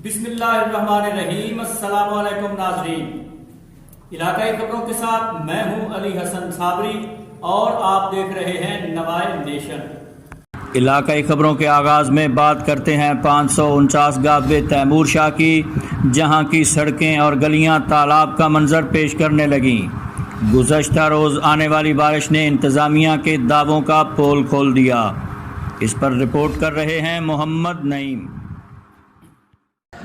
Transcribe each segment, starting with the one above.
बिस्मिल्लाहिर्रहमानिर्रहीम। अस्सलाम वालेकुम नाज़रीन, इलाकाई खबरों के साथ मैं हूं अली हसन साबरी और आप देख रहे हैं नवाए नेशन। इलाकाई खबरों के आगाज़ में बात करते हैं 549 गावे तैमूर शाह की, जहां की सड़कें और गलियां तालाब का मंजर पेश करने लगीं। गुज़श्ता रोज़ आने वाली बारिश ने इंतज़ामिया के दावों का पोल खोल दिया। इस पर रिपोर्ट कर रहे हैं मोहम्मद नईम।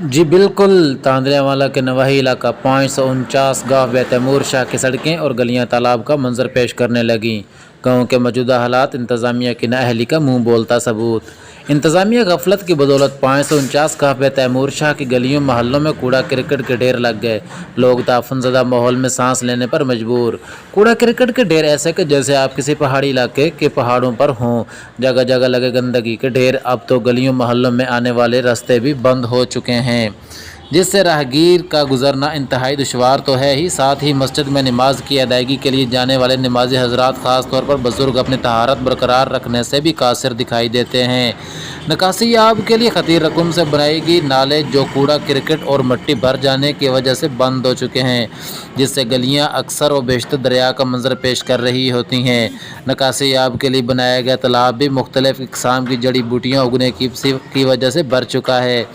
जी बिल्कुल, तांदरियावाला के नवाही इलाका 549 गाँव तैमूर शाह की सड़कें और गलियां तालाब का मंजर पेश करने लगीं। गाँव के मौजूदा हालात इंतज़ामिया की नाअहली का मुंह बोलता सबूत। इंतज़ामिया गफलत की बदौलत 549 गाँव तैमूर शाह की गलियों महल्लों में कूड़ा क्रिकेट के ढेर लग गए। लोग ताफुनज़दा माहौल में सांस लेने पर मजबूर। कूड़ा क्रिकेट के ढेर ऐसे कि जैसे आप किसी पहाड़ी इलाके के पहाड़ों पर हों। जगह जगह लगे गंदगी के ढेर। अब तो गलियों महल्लों में आने वाले रास्ते भी बंद हो चुके हैं, जिससे राहगीर का गुजरना इंतहाई दुशवार तो है ही, साथ ही मस्जिद में नमाज की अदायगी के लिए जाने वाले नमाजी हजरात ख़ास तौर पर बुजुर्ग अपनी तहारत बरकरार रखने से भी कासिर दिखाई देते हैं। निकासी आब के लिए खतीर रकम से बनाएगी नाले जो कूड़ा क्रिकेट और मिट्टी भर जाने की वजह से बंद हो चुके हैं, जिससे गलियां अक्सर व बेशतर दरिया का मंजर पेश कर रही होती हैं। निकासी आब के लिए बनाया गया तालाब भी मुख्तलिफ इक़साम की जड़ी बूटियाँ उगने की वजह से भर चुका है,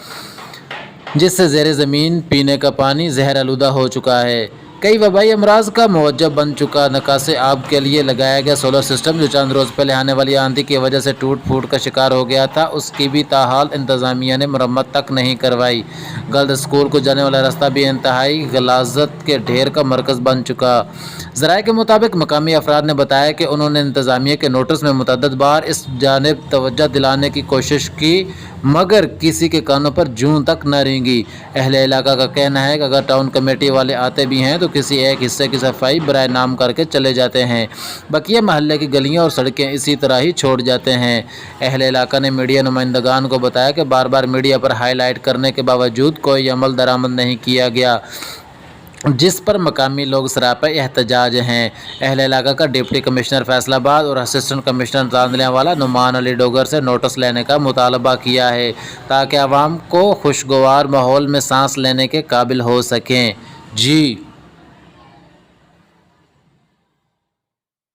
जिससे ज़ेर ज़मीन पीने का पानी जहर आलूदा हो चुका है। कई वबाई अमराज का मुवज्जह बन चुका निकासी आब के लिए लगाया गया सोलर सिस्टम, जो चंद रोज़ पहले आने वाली आंधी की वजह से टूट फूट का शिकार हो गया था, उसकी भी ताहाल इंतज़ामिया ने मरम्मत तक नहीं करवाई। गर्ल्स स्कूल को जाने वाला रास्ता भी इंतहाई गलाजत के ढेर का मरकज़ बन चुका। ज़राए के मुताबिक मकामी अफराद ने बताया कि उन्होंने इंतज़ामिया के नोटिस में मुतअद्दिद बार इस जानिब तवज्जो दिलाने की कोशिश की, मगर किसी के कानों पर जूं तक न रेंगी। अहले इलाका का कहना है कि अगर टाउन कमेटी वाले आते भी हैं तो किसी एक हिस्से की सफाई बराए नाम करके चले जाते हैं, बकिया महल्ले की गलियां और सड़कें इसी तरह ही छोड़ जाते हैं। अहले इलाका ने मीडिया नुमाइंदगान को बताया कि बार बार मीडिया पर हाईलाइट करने के बावजूद कोई अमल दरामद नहीं किया गया, जिस पर मकामी लोग सरापा एहतजाज हैं। अहले इलाका का डिप्टी कमिश्नर फैसलाबाद और असिस्टेंट कमिश्नर तांदलियावाला नुमान अली डोगर से नोटिस लेने का मुतालबा किया है, ताकि आवाम को खुशगवार माहौल में सांस लेने के काबिल हो सकें। जी।